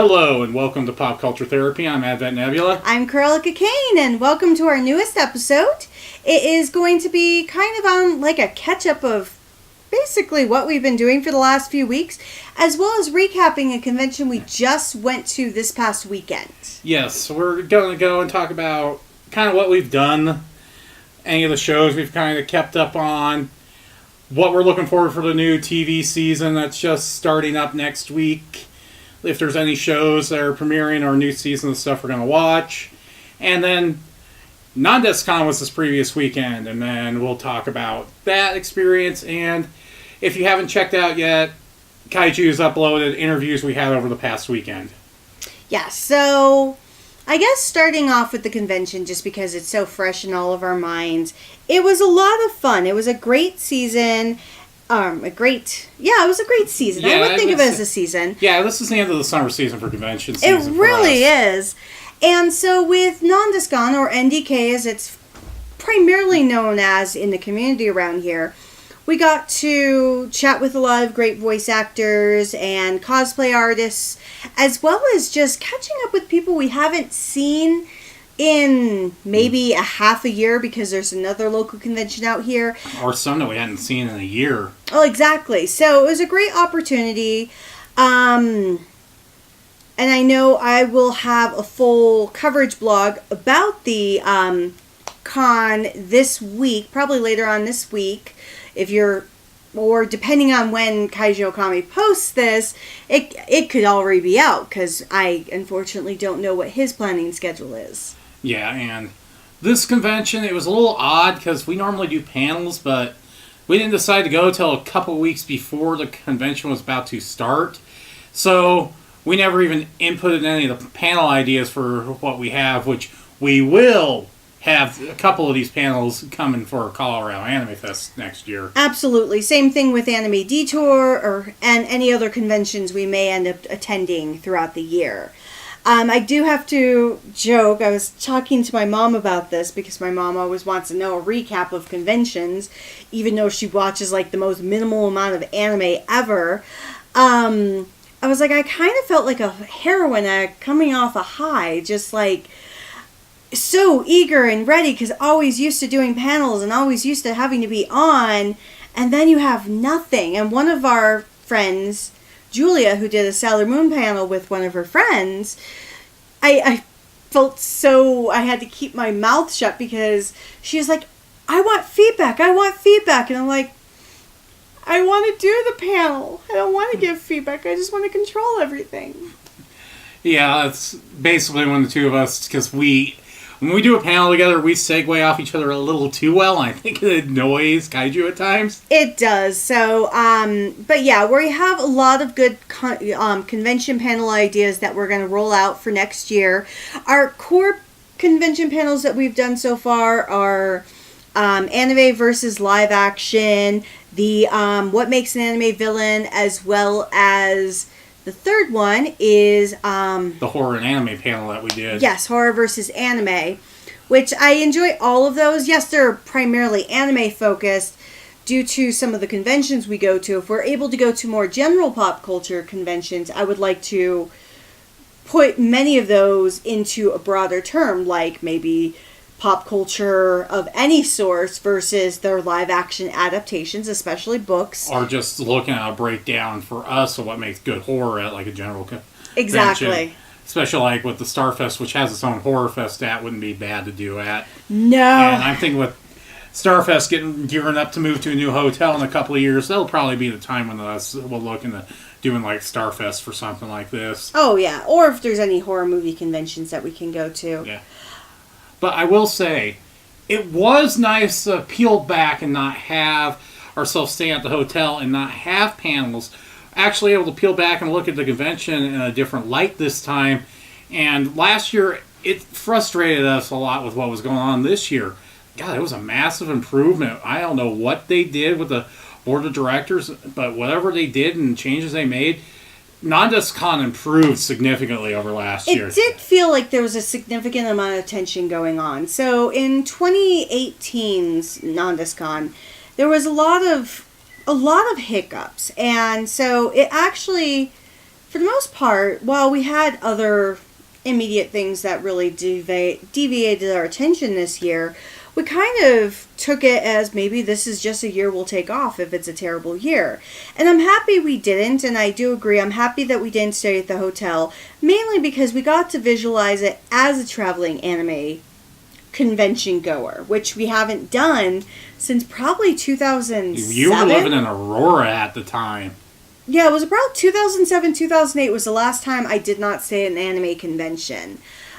Hello and welcome to Pop Culture Therapy. I'm Advent Nebula. I'm Cruellica Kain, and welcome to our newest episode. It is going to be kind of on like a catch-up of basically what we've been doing for the last few weeks, as well as recapping a convention we just went to this past weekend. Yes, we're going to go and talk about kind of what we've done, any of the shows we've kind of kept up on, what we're looking forward for the new TV season that's just starting up next week, if there's any shows that are premiering or new season of stuff we're going to watch. And then NDK was this previous weekend, and then we'll talk about that experience. And if you haven't checked out yet, Kaiju's uploaded interviews we had over the past weekend. Yeah, so I guess starting off with the convention, just because it's so fresh in all of our minds, it was a lot of fun. It was a great season. It was a great season. Yeah, I would think of it as a season. Yeah, this is the end of the summer season for convention season. It really is. And so with NDK, or NDK as it's primarily known as in the community around here, we got to chat with a lot of great voice actors and cosplay artists, as well as just catching up with people we haven't seen in maybe a half a year, because there's another local convention out here. Or some that we hadn't seen in a year. Oh, exactly. So it was a great opportunity. And I know I will have a full coverage blog about the con this week, probably later on this week, or depending on when Kaiju Okami posts this, it could already be out, because I unfortunately don't know what his planning schedule is. Yeah, and this convention, it was a little odd because we normally do panels, but we didn't decide to go till a couple weeks before the convention was about to start. So we never even inputted any of the panel ideas for what we have, which we will have a couple of these panels coming for Colorado Anime Fest next year. Absolutely. Same thing with Anime Detour and any other conventions we may end up attending throughout the year. I do have to joke, I was talking to my mom about this, because my mom always wants to know a recap of conventions, even though she watches like the most minimal amount of anime ever. I was like, I kind of felt like a heroine addict coming off a high, just like so eager and ready, because always used to doing panels and always used to having to be on, and then you have nothing. And one of our friends, Julia, who did a Sailor Moon panel with one of her friends, I felt so I had to keep my mouth shut, because she was like, I want feedback. And I'm like, I want to do the panel. I don't want to give feedback. I just want to control everything. Yeah, it's basically when the two of us, because when we do a panel together, we segue off each other a little too well, and I think it annoys Kaiju at times. It does. So, but yeah, we have a lot of good convention panel ideas that we're going to roll out for next year. Our core convention panels that we've done so far are anime versus live action, the what makes an anime villain, as well as the third one is the horror and anime panel that we did. Yes, horror versus anime, which I enjoy all of those. Yes, they're primarily anime focused due to some of the conventions we go to. If we're able to go to more general pop culture conventions, I would like to put many of those into a broader term, like maybe pop culture of any source versus their live action adaptations, especially books. Or just looking at a breakdown for us of what makes good horror at like a general convention. Exactly. Especially like with the Starfest, which has its own horror fest, that wouldn't be bad to do at. No. And I'm thinking with Starfest gearing up to move to a new hotel in a couple of years, that'll probably be the time when we'll look into doing like Starfest for something like this. Oh yeah, or if there's any horror movie conventions that we can go to. Yeah. But I will say, it was nice to peel back and not have ourselves stay at the hotel and not have panels. Actually able to peel back and look at the convention in a different light this time. And last year, it frustrated us a lot with what was going on this year. God, it was a massive improvement. I don't know what they did with the board of directors, but whatever they did and changes they made, NDK improved significantly over last year. It did feel like there was a significant amount of tension going on. So in 2018's NDK, there was a lot of hiccups, and so it actually for the most part, while we had other immediate things that really deviated our attention this year, we kind of took it as maybe this is just a year we'll take off if it's a terrible year. And I'm happy we didn't, and I do agree, I'm happy that we didn't stay at the hotel, mainly because we got to visualize it as a traveling anime convention goer, which we haven't done since probably 2007. You were living in Aurora at the time. Yeah, it was about 2007, 2008 was the last time I did not stay at an anime convention.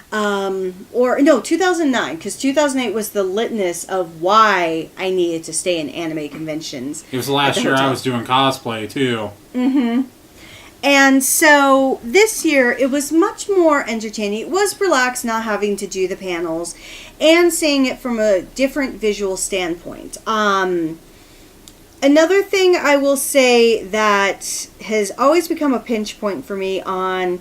2009, because 2008 was the litmus of why I needed to stay in anime conventions. It was the last year I was doing cosplay, too. Mm-hmm. And so this year, it was much more entertaining. It was relaxed not having to do the panels and seeing it from a different visual standpoint. Another thing I will say that has always become a pinch point for me on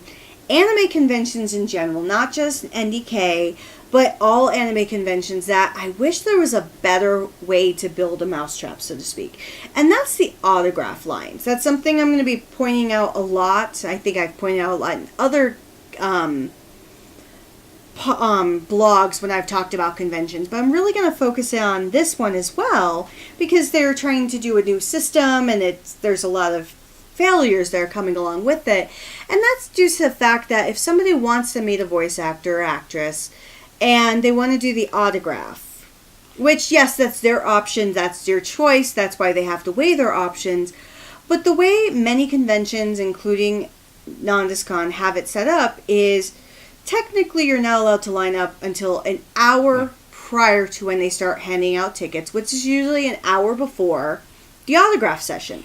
anime conventions in general, not just NDK, but all anime conventions, that I wish there was a better way to build a mousetrap, so to speak. And that's the autograph lines. That's something I'm going to be pointing out a lot. I think I've pointed out a lot in other blogs when I've talked about conventions, but I'm really going to focus on this one as well because they're trying to do a new system and there's a lot of failures that are coming along with it. And that's due to the fact that if somebody wants to meet a voice actor or actress and they want to do the autograph, which yes, that's their option, that's their choice, that's why they have to weigh their options, but the way many conventions, including NondisCon, have it set up is technically you're not allowed to line up until an hour prior to when they start handing out tickets, which is usually an hour before the autograph session.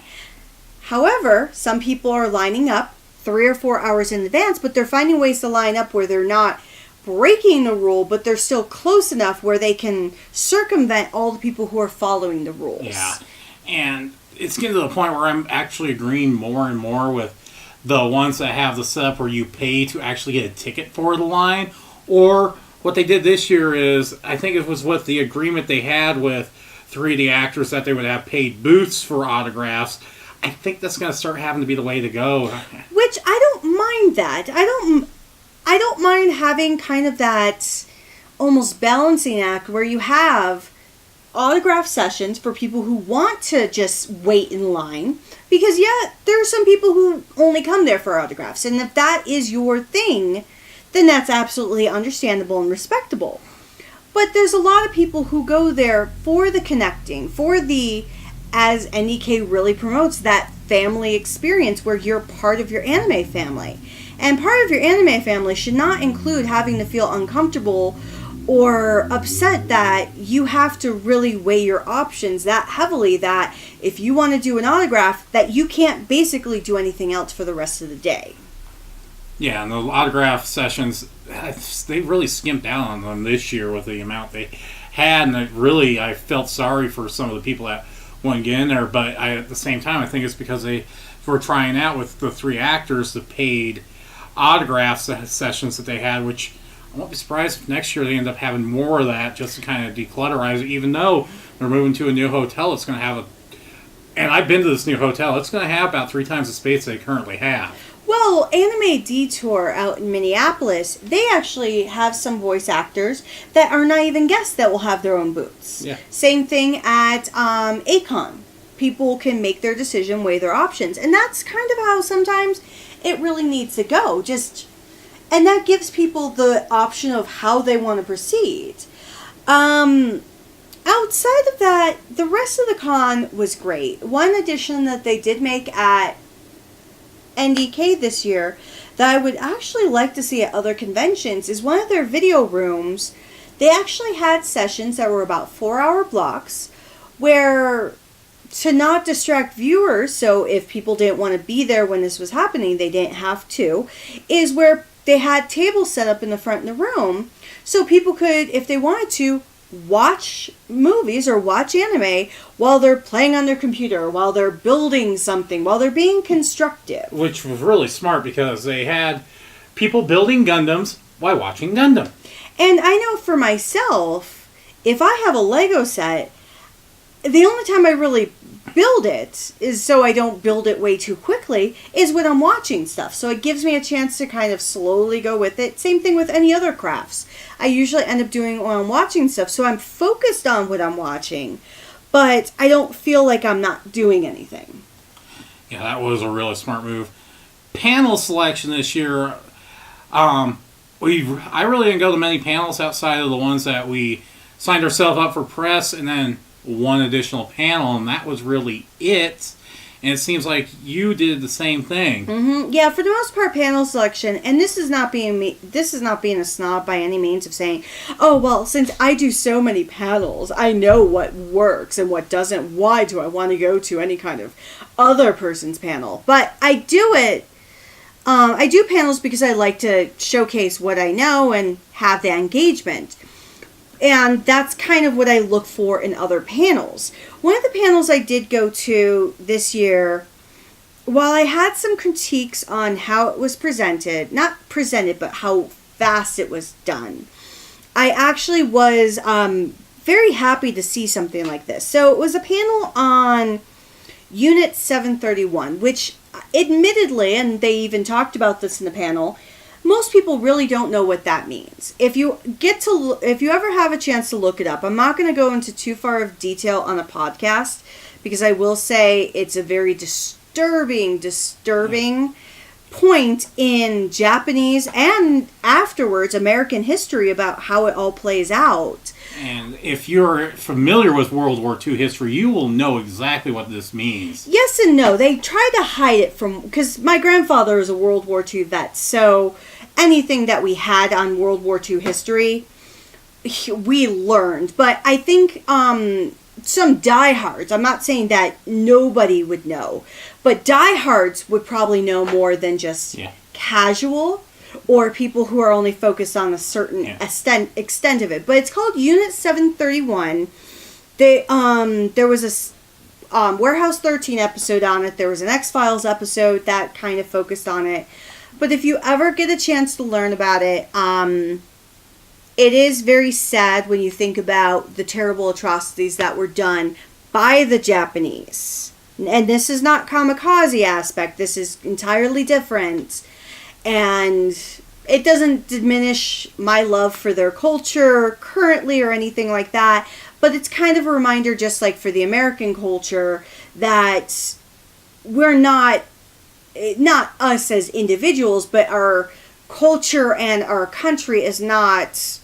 However, some people are lining up 3 or 4 hours in advance, but they're finding ways to line up where they're not breaking the rule, but they're still close enough where they can circumvent all the people who are following the rules. Yeah, and it's getting to the point where I'm actually agreeing more and more with the ones that have the setup where you pay to actually get a ticket for the line. Or what they did this year is, I think it was with the agreement they had with 3 of the actors that they would have paid booths for autographs. I think that's going to start having to be the way to go. Which I don't mind that. I don't mind having kind of that almost balancing act where you have autograph sessions for people who want to just wait in line. Because, yeah, there are some people who only come there for autographs. And if that is your thing, then that's absolutely understandable and respectable. But there's a lot of people who go there for the connecting, for the, as NDK really promotes, that family experience where you're part of your anime family. And part of your anime family should not include having to feel uncomfortable or upset that you have to really weigh your options that heavily that if you want to do an autograph, that you can't basically do anything else for the rest of the day. Yeah, and the autograph sessions, they really skimped out on them this year with the amount they had, and I felt sorry for some of the people that wouldn't get in there, but at the same time, I think it's because they were trying out with the 3 actors the paid autograph sessions that they had, which I won't be surprised if next year they end up having more of that just to kind of declutterize it, even though they're moving to a new hotel. It's going to have and I've been to this new hotel, it's going to have about 3 times the space they currently have. Well, Anime Detour out in Minneapolis, they actually have some voice actors that are not even guests that will have their own booths. Yeah. Same thing at Acon. People can make their decision, weigh their options. And that's kind of how sometimes it really needs to go. And that gives people the option of how they want to proceed. Outside of that, the rest of the con was great. One addition that they did make at NDK this year that I would actually like to see at other conventions is one of their video rooms. They actually had sessions that were about 4-hour blocks where, to not distract viewers, so if people didn't want to be there when this was happening, they didn't have to, is where they had tables set up in the front of the room so people could, if they wanted to, watch movies or watch anime while they're playing on their computer, while they're building something, while they're being constructive. Which was really smart because they had people building Gundams while watching Gundam. And I know for myself, if I have a Lego set, the only time I really build it, is so I don't build it way too quickly, is when I'm watching stuff. So it gives me a chance to kind of slowly go with it. Same thing with any other crafts. I usually end up doing it when I'm watching stuff, so I'm focused on what I'm watching, but I don't feel like I'm not doing anything. Yeah, that was a really smart move. Panel selection this year, I really didn't go to many panels outside of the ones that we signed ourselves up for press, and then one additional panel, and that was really it. And it seems like you did the same thing. Mm-hmm. Yeah, for the most part, panel selection, and this is not being a snob by any means of saying, oh, well, since I do so many panels, I know what works and what doesn't. Why do I want to go to any kind of other person's panel? But I do it. I do panels because I like to showcase what I know and have the engagement. And that's kind of what I look for in other panels. One of the panels I did go to this year, while I had some critiques on how it was presented, not presented, but how fast it was done, I actually was very happy to see something like this. So it was a panel on Unit 731, which admittedly, and they even talked about this in the panel, most people really don't know what that means. If you ever have a chance to look it up, I'm not going to go into too far of detail on a podcast, because I will say it's a very disturbing point in Japanese and afterwards American history about how it all plays out. And if you're familiar with World War II history, you will know exactly what this means. Yes and no. They try to hide it from... Because my grandfather was a World War II vet, so anything that we had on World War II history, we learned. But I think some diehards, I'm not saying that nobody would know, but diehards would probably know more than just casual or people who are only focused on a certain extent of it. But it's called Unit 731. There was a Warehouse 13 episode on it. There was an X-Files episode that kind of focused on it. But if you ever get a chance to learn about it, it is very sad when you think about the terrible atrocities that were done by the Japanese. And this is not kamikaze aspect. This is entirely different. And it doesn't diminish my love for their culture currently or anything like that. But it's kind of a reminder, just like for the American culture, that we're not us as individuals, but our culture and our country is not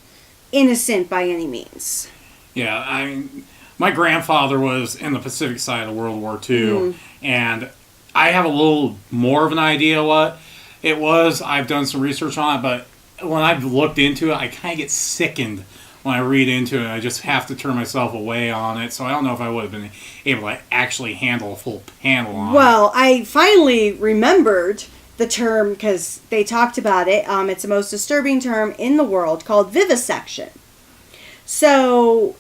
innocent by any means. Yeah, I mean, my grandfather was in the Pacific side of World War II, and I have a little more of an idea what it was. I've done some research on it, but when I've looked into it, I kind of get sickened when I read into it. I just have to turn myself away on it, so I don't know if I would have been able to actually handle a full panel on it. Well, I finally remembered the term because they talked about it. It's the most disturbing term in the world, called vivisection. So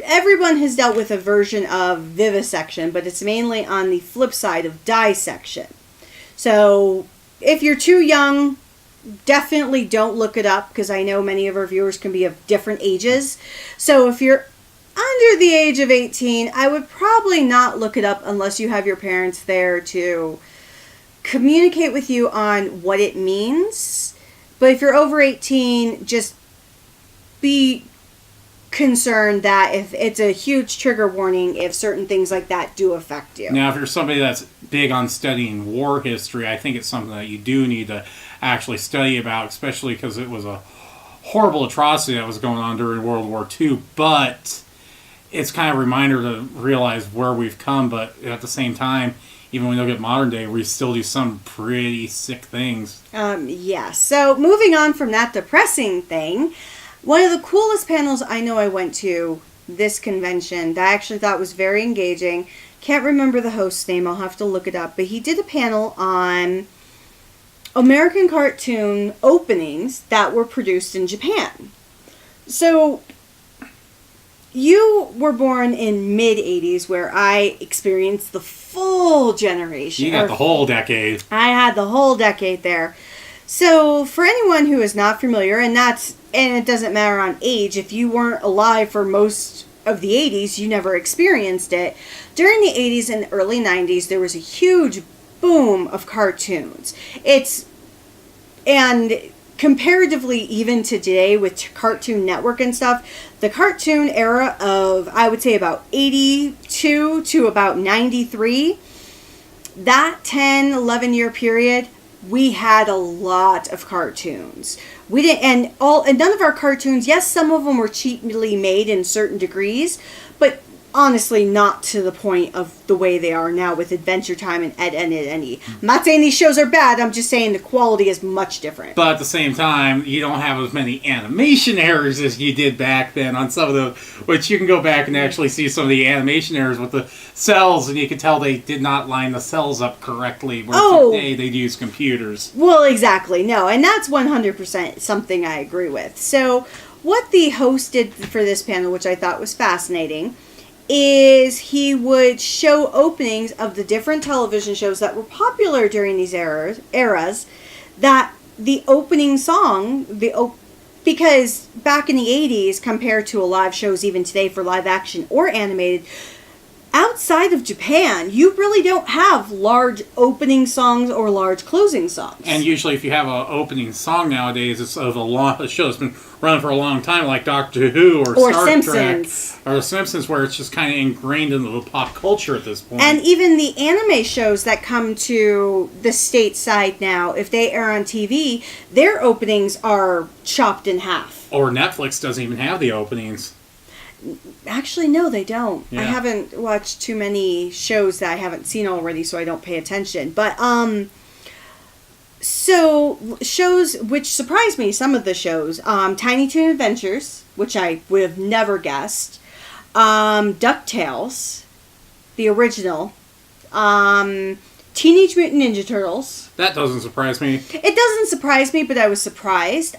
everyone has dealt with a version of vivisection, but it's mainly on the flip side of dissection. So if you're too young, definitely don't look it up, because I know many of our viewers can be of different ages. So if you're under the age of 18, I would probably not look it up unless you have your parents there to communicate with you on what it means. But if you're over 18, just be concerned that if it's a huge trigger warning if certain things like that do affect you. Now, if you're somebody that's big on studying war history, I think it's something that you do need to actually study about, especially because it was a horrible atrocity that was going on during World War II. But it's kind of a reminder to realize where we've come, but at the same time, even when we look at modern day, we still do some pretty sick things. Yeah. So moving on from that depressing thing, one of the coolest panels I know I went to this convention that I actually thought was very engaging. Can't remember the host's name. I'll have to look it up. But he did a panel on American cartoon openings that were produced in Japan. So you were born in mid-'80s, where I experienced the full generation. You got the whole decade. I had the whole decade there. So for anyone who is not familiar, and it doesn't matter on age, if you weren't alive for most of the 80s, you never experienced it. During the 80s and early 90s, there was a huge boom of cartoons. And comparatively, even today with Cartoon Network and stuff, the cartoon era of, I would say, about 82 to about 93, that 10, 11 year period, we had a lot of cartoons. We didn't, and none of our cartoons, yes, some of them were cheaply made in certain degrees, but honestly not to the point of the way they are now with Adventure Time and Ed, Edd n Eddy. I'm not saying these shows are bad, I'm just saying the quality is much different. But at the same time, you don't have as many animation errors as you did back then on some of the, which you can go back and actually see some of the animation errors with the cells, and you can tell they did not line the cells up correctly, where today they'd use computers. Well, exactly, no, and that's 100% something I agree with. So, what the host did for this panel, which I thought was fascinating, is he would show openings of the different television shows that were popular during these eras, that the opening song, because back in the 80s, compared to a live shows even today for live action or animated, outside of Japan, you really don't have large opening songs or large closing songs. And usually if you have an opening song nowadays, it's of a show that's been running for a long time, like Doctor Who or Star Simpsons. Trek or The Simpsons, where it's just kind of ingrained into the pop culture at this point. And even the anime shows that come to the stateside now, if they air on TV, their openings are chopped in half. Or Netflix doesn't even have the openings. Actually, no, they don't. Yeah. I haven't watched too many shows that I haven't seen already, so I don't pay attention. But, so, shows, which surprised me, some of the shows, Tiny Toon Adventures, which I would have never guessed, DuckTales, the original, Teenage Mutant Ninja Turtles. That doesn't surprise me. It doesn't surprise me, but I was surprised.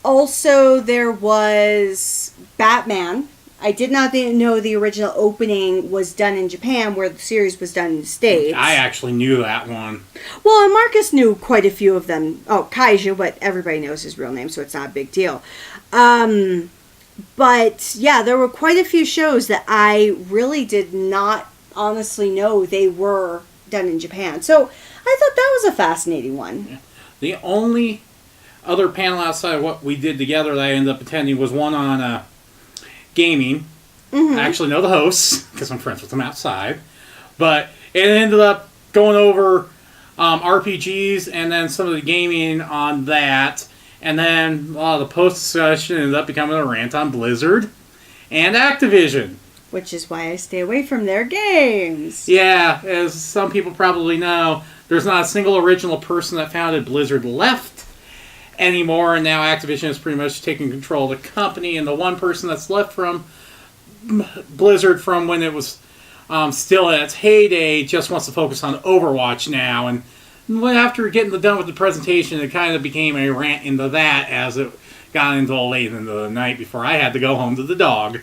Also, there was Batman. I did not know the original opening was done in Japan, where the series was done in the States. I actually knew that one. Well, and Marcus knew quite a few of them. Oh, Kaiju, but everybody knows his real name, so it's not a big deal. But, yeah, there were quite a few shows that I really did not honestly know they were done in Japan. So, I thought that was a fascinating one. Yeah. The only other panel outside of what we did together that I ended up attending was one on gaming. Mm-hmm. I actually know the hosts, because I'm friends with them outside. But it ended up going over RPGs and then some of the gaming on that. And then a lot of the post-discussion ended up becoming a rant on Blizzard and Activision. Which is why I stay away from their games. Yeah, as some people probably know, there's not a single original person that founded Blizzard left anymore, and now Activision is pretty much taking control of the company, and the one person that's left from Blizzard from when it was still at its heyday just wants to focus on Overwatch now, and after getting done with the presentation, it kind of became a rant into that as it got into late into the night before I had to go home to the dog.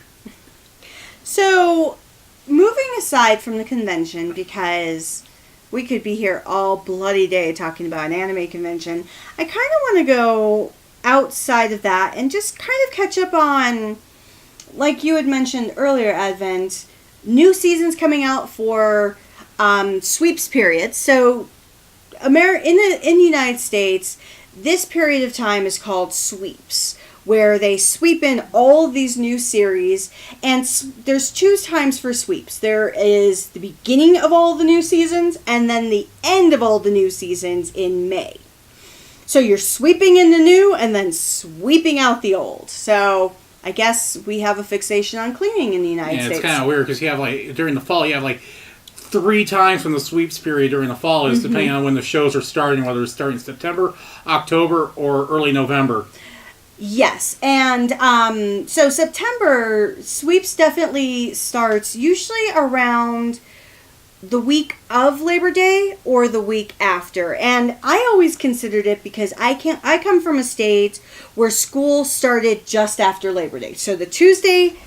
So, moving aside from the convention, because we could be here all bloody day talking about an anime convention, I kind of want to go outside of that and just kind of catch up on, like you had mentioned earlier, Advent, new seasons coming out for sweeps periods. So, in the United States, this period of time is called sweeps, where they sweep in all of these new series, and there's two times for sweeps. There is the beginning of all the new seasons, and then the end of all the new seasons in May. So you're sweeping in the new, and then sweeping out the old. So I guess we have a fixation on cleaning in the United States. Yeah, it's kind of weird, because you have, during the fall, you have, 3 times from the sweeps period during the fall, is depending on when the shows are starting, whether it's starting September, October, or early November. Yes, and so September sweeps definitely starts usually around the week of Labor Day or the week after. And I always considered it because I come from a state where school started just after Labor Day. So the Tuesday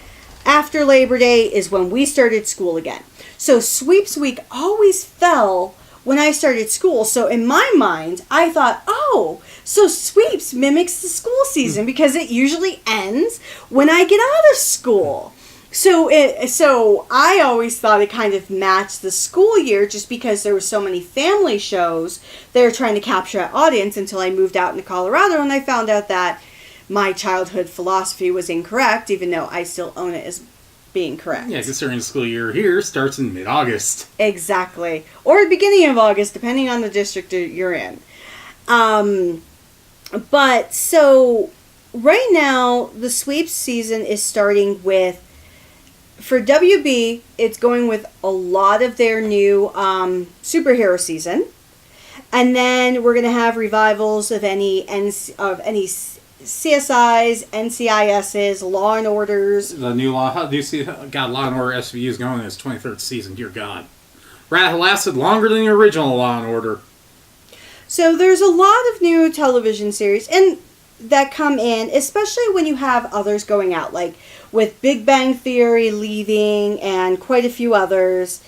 after Labor Day is when we started school again. So sweeps week always fell when I started school. So in my mind, I thought, oh, so sweeps mimics the school season because it usually ends when I get out of school. So I always thought it kind of matched the school year just because there were so many family shows they were trying to capture that audience until I moved out into Colorado and I found out that my childhood philosophy was incorrect, even though I still own it as being correct. Yeah, considering the school year here starts in mid-August. Exactly. Or the beginning of August, depending on the district you're in. But so right now, the sweeps season is starting with, for WB, it's going with a lot of their new superhero season. And then we're going to have revivals of any CSIs, NCISs, Law and Orders. The new Law, do you see, got Law and Order SVUs going in its 23rd season, dear God. Lasted longer than the original Law and Order. So there's a lot of new television series and that come in, especially when you have others going out, like with Big Bang Theory leaving and quite a few others.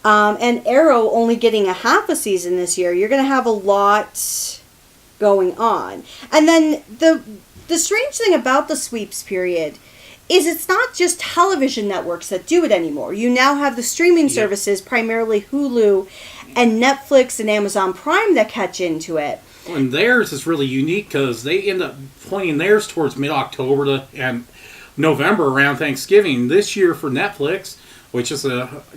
And Arrow only getting a half a season this year. You're going to have a lot going on. And then the strange thing about the sweeps period is it's not just television networks that do it anymore. You now have the streaming services, primarily Hulu and Netflix and Amazon Prime, that catch into it. And theirs is really unique because they end up pointing theirs towards mid-October and November around Thanksgiving. This year for Netflix, which is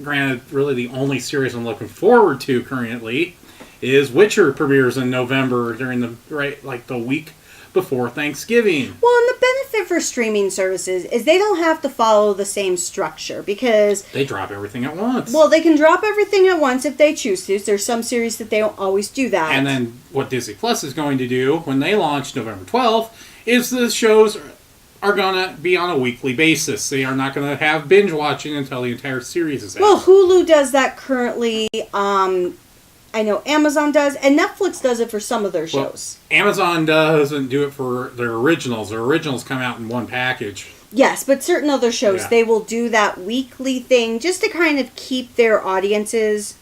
granted really the only series I'm looking forward to currently, is Witcher premieres in November during the week before Thanksgiving. Well, and the benefit for streaming services is they don't have to follow the same structure because they drop everything at once. Well, they can drop everything at once if they choose to. There's some series that they don't always do that. And then what Disney Plus is going to do when they launch November 12th is the shows are going to be on a weekly basis. They are not going to have binge watching until the entire series is out. Well, Hulu does that currently. I know Amazon does, and Netflix does it for some of their shows. Well, Amazon doesn't do it for their originals. Their originals come out in one package. Yes, but certain other shows, they will do that weekly thing just to kind of keep their audiences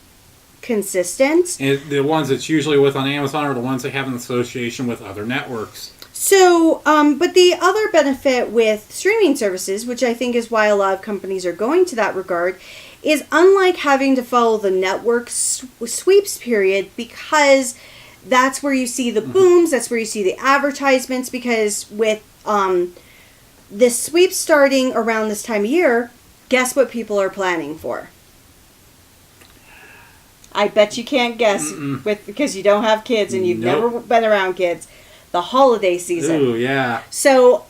consistent. And the ones that's usually with on Amazon are the ones that have an association with other networks. So, but the other benefit with streaming services, which I think is why a lot of companies are going to that regard, is unlike having to follow the network sweeps period, because that's where you see the booms, that's where you see the advertisements, because with this sweep starting around this time of year, guess what people are planning for? I bet you can't guess because you don't have kids and you've never been around kids. The holiday season. Ooh, yeah. So,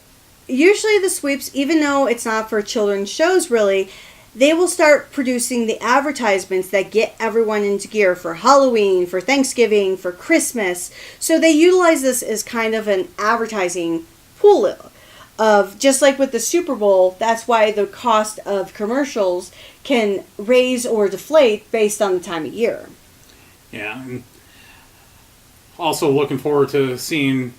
usually the sweeps, even though it's not for children's shows really, they will start producing the advertisements that get everyone into gear for Halloween, for Thanksgiving, for Christmas. So they utilize this as kind of an advertising pool of, just like with the Super Bowl, that's why the cost of commercials can raise or deflate based on the time of year. Yeah, and also looking forward to seeing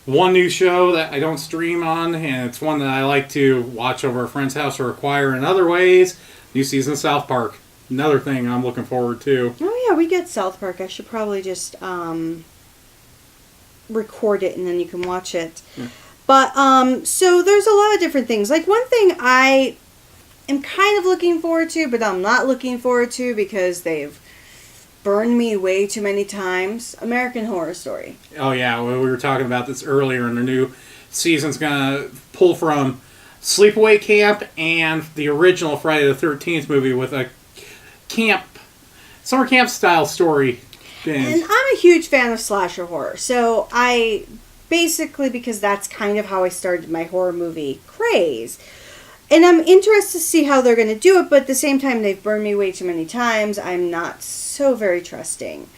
one new show that I don't stream on, and it's one that I like to watch over a friend's house or acquire in other ways. New season of South Park. Another thing I'm looking forward to. Oh yeah, we get South Park. I should probably just record it and then you can watch it. Yeah. But, so there's a lot of different things. Like one thing I am kind of looking forward to, but I'm not looking forward to because they've burned me way too many times. American Horror Story. Oh yeah, we were talking about this earlier, and the new season's gonna pull from Sleepaway Camp and the original Friday the 13th movie with a summer camp style story. And I'm a huge fan of slasher horror, so I basically, because that's kind of how I started my horror movie craze. And I'm interested to see how they're going to do it, but at the same time, they've burned me way too many times. I'm not so very trusting.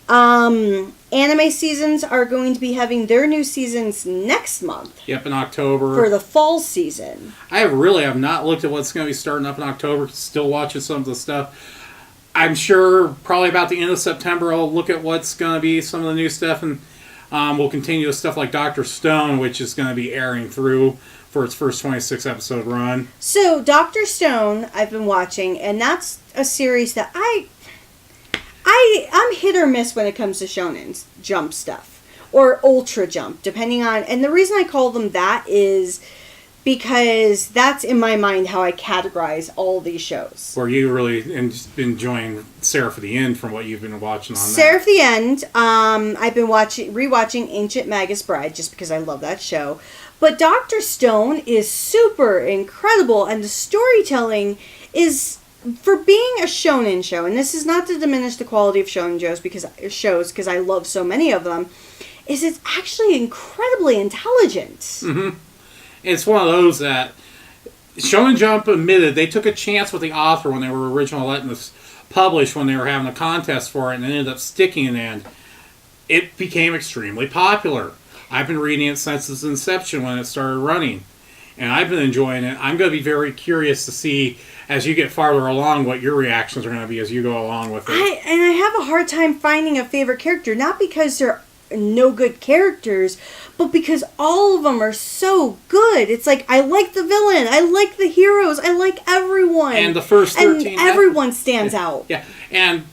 Anime seasons are going to be having their new seasons next month. Yep, in October. For the fall season. I have not looked at what's going to be starting up in October. Still watching some of the stuff. I'm sure probably about the end of September I'll look at what's going to be some of the new stuff, and we'll continue with stuff like Dr. Stone, which is going to be airing through for its first 26 episode run. So Dr. Stone I've been watching, and that's a series that I'm hit or miss when it comes to Shonen Jump stuff or Ultra Jump, depending on, and the reason I call them that is because that's in my mind how I categorize all these shows. Were you really enjoying Sarah for the End from what you've been watching on Sarah for the End. I've been rewatching Ancient Magus Bride just because I love that show. But Dr. Stone is super incredible, and the storytelling is, for being a shonen show, and this is not to diminish the quality of shonen shows because I love so many of them, is it's actually incredibly intelligent. Mm-hmm. It's one of those that Shonen Jump admitted they took a chance with the author when they were originally letting this publish, when they were having a contest for it, and it ended up sticking in the end. It became extremely popular. I've been reading it since its inception when it started running, and I've been enjoying it. I'm going to be very curious to see, as you get farther along, what your reactions are going to be as you go along with it. I have a hard time finding a favorite character, not because they're no good characters, but because all of them are so good. It's like, I like the villain, I like the heroes, I like everyone. And the first 13... And everyone stands out. Yeah, and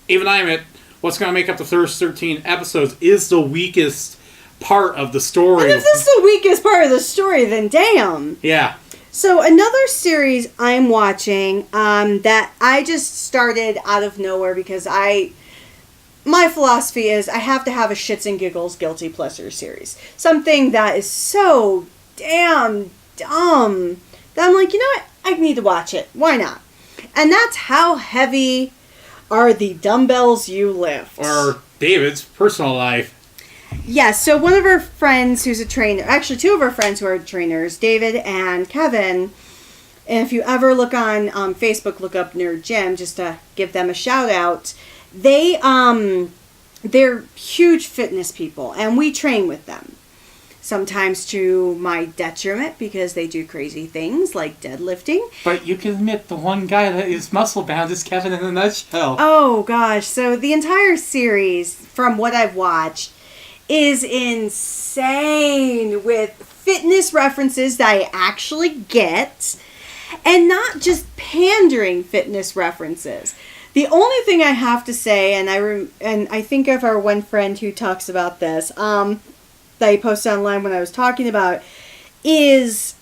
even I admit, what's going to make up the first 13 episodes is the weakest part of the story. And if this is the weakest part of the story, then damn. Yeah. So another series I'm watching that I just started out of nowhere because my philosophy is I have to have a shits and giggles guilty pleasure series. Something that is so damn dumb that I'm like, you know what? I need to watch it. Why not? And that's How Heavy Are the Dumbbells You Lift? Or David's personal life. Yeah, so one of our friends who's a trainer, actually two of our friends who are trainers, David and Kevin, and if you ever look on Facebook, look up Nerd Gym, just to give them a shout out, they're huge fitness people, and we train with them. Sometimes to my detriment because they do crazy things like deadlifting. But you can admit the one guy that is muscle bound is Kevin in a nutshell. Oh gosh, so the entire series, from what I've watched, is insane with fitness references that I actually get, and not just pandering fitness references. The only thing I have to say, and I think of our one friend who talks about this, that I posted online when I was talking about, is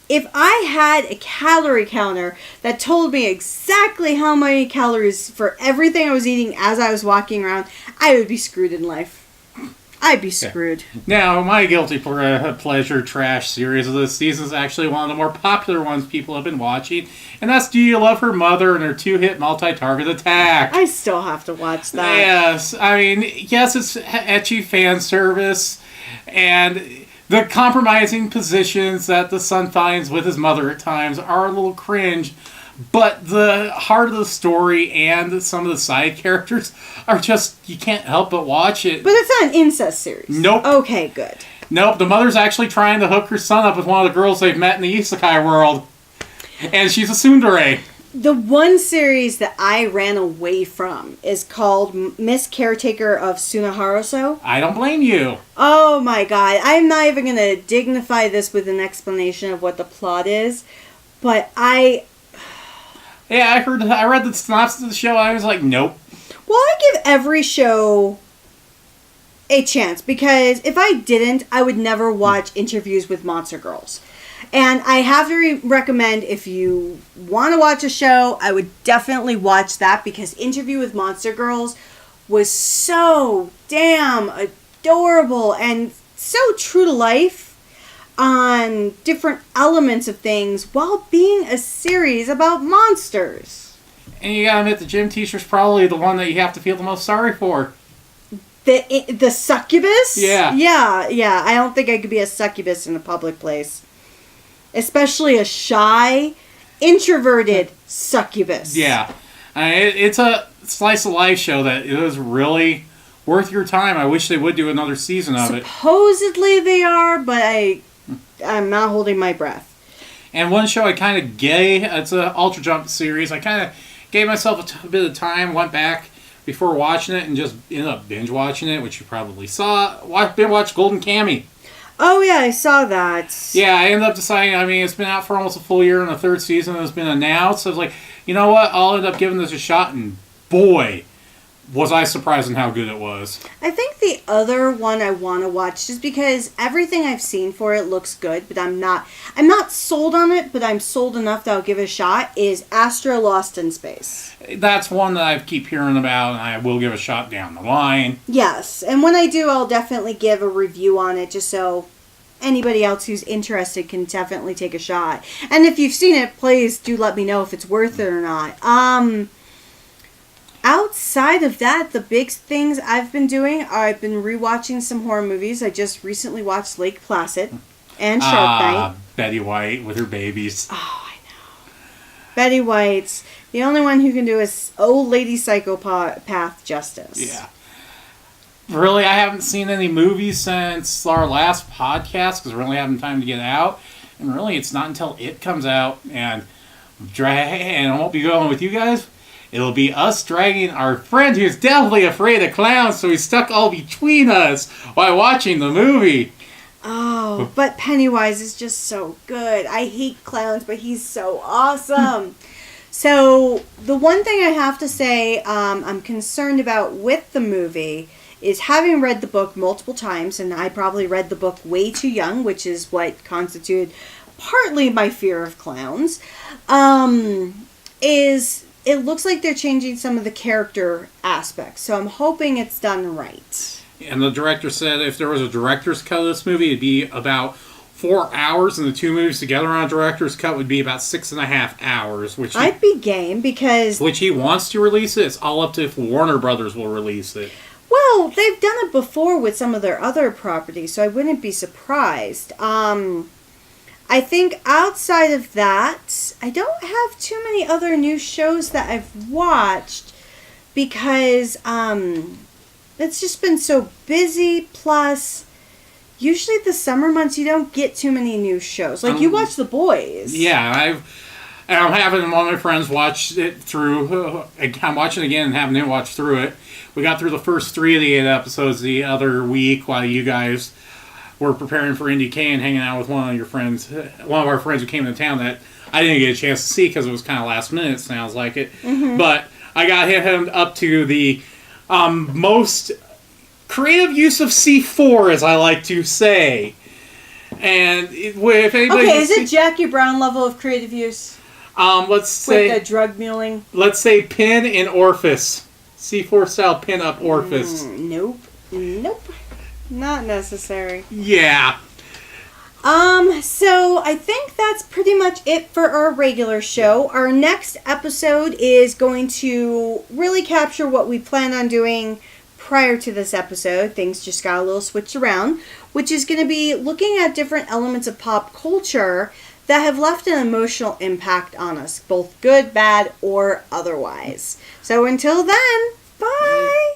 if I had a calorie counter that told me exactly how many calories for everything I was eating as I was walking around, I would be screwed in life. I'd be screwed. Now, my guilty pleasure trash series of this season is actually one of the more popular ones people have been watching, and that's Do You Love Her Mother and her 2-hit multi-target attack. I still have to watch that. Yes, I mean, yes, it's ecchi fan service, and the compromising positions that the son finds with his mother at times are a little cringe. But the heart of the story and some of the side characters are just, you can't help but watch it. But it's not an incest series. Nope. Okay, good. Nope, the mother's actually trying to hook her son up with one of the girls they've met in the isekai world. And she's a tsundere. The one series that I ran away from is called Miss Caretaker of Sunaharuso. I don't blame you. Oh my god. I'm not even going to dignify this with an explanation of what the plot is. But Yeah, I read the synopsis of the show, and I was like, nope. Well, I give every show a chance, because if I didn't, I would never watch Interviews with Monster Girls. And I have to recommend, if you want to watch a show, I would definitely watch that, because Interview with Monster Girls was so damn adorable and so true to life on different elements of things while being a series about monsters. And you gotta admit, the gym teacher's probably the one that you have to feel the most sorry for. The succubus? Yeah. Yeah. I don't think I could be a succubus in a public place. Especially a shy, introverted succubus. Yeah. It's a slice of life show that is really worth your time. I wish they would do another season of it. Supposedly they are, but I'm not holding my breath. And one show I kind of gave, it's an Ultra Jump series. I kind of gave myself a bit of time, went back before watching it, and just ended up binge watching it, which you probably saw. Binge watched Golden Kamuy. Oh yeah, I saw that. Yeah, I ended up deciding, I mean, it's been out for almost a full year, and the third season has been announced. So I was like, you know what, I'll end up giving this a shot, and boy, was I surprised in how good it was. I think the other one I want to watch, just because everything I've seen for it looks good, but I'm not sold on it, but I'm sold enough that I'll give it a shot, is Astra Lost in Space. That's one that I keep hearing about, and I will give a shot down the line. Yes, and when I do, I'll definitely give a review on it, just so anybody else who's interested can definitely take a shot. And if you've seen it, please do let me know if it's worth it or not. Outside of that, the big things I've been doing are I've been rewatching some horror movies. I just recently watched Lake Placid and Shark Night. Betty White with her babies. Oh, I know. Betty White's the only one who can do a old lady psychopath justice. Yeah. Really, I haven't seen any movies since our last podcast because we're really having time to get out. And really, it's not until it comes out and I won't be going with you guys. It'll be us dragging our friend who's definitely afraid of clowns, so he's stuck all between us while watching the movie. Oh, but Pennywise is just so good. I hate clowns, but he's so awesome. So, the one thing I have to say I'm concerned about with the movie is having read the book multiple times, and I probably read the book way too young, which is what constituted partly my fear of clowns, is it looks like they're changing some of the character aspects. So I'm hoping it's done right. And the director said if there was a director's cut of this movie, it'd be about 4 hours, and the two movies together on a director's cut would be about 6.5 hours. I'd be game because... Which he wants to release it. It's all up to if Warner Brothers will release it. Well, they've done it before with some of their other properties, so I wouldn't be surprised. I think outside of that, I don't have too many other new shows that I've watched because it's just been so busy. Plus, usually the summer months you don't get too many new shows. Like you watch The Boys. Yeah, I'm having one of my friends watch it through. I'm watching it again and having him watch through it. We got through the first 3 of the 8 episodes the other week while you guys were preparing for NDK and hanging out with one of our friends who came to town that I didn't get a chance to see because it was kind of last minute, sounds like it. Mm-hmm. But I got him up to the most creative use of C4, as I like to say. And if anybody... Okay, is it Jackie Brown level of creative use? Let's say... With the drug muling? Let's say pin and orifice. C4 style pin up orifice. Nope. Not necessary. Yeah. So I think that's pretty much it for our regular show. Our next episode is going to really capture what we plan on doing prior to this episode. Things just got a little switched around, which is going to be looking at different elements of pop culture that have left an emotional impact on us, both good, bad, or otherwise. So until then, bye!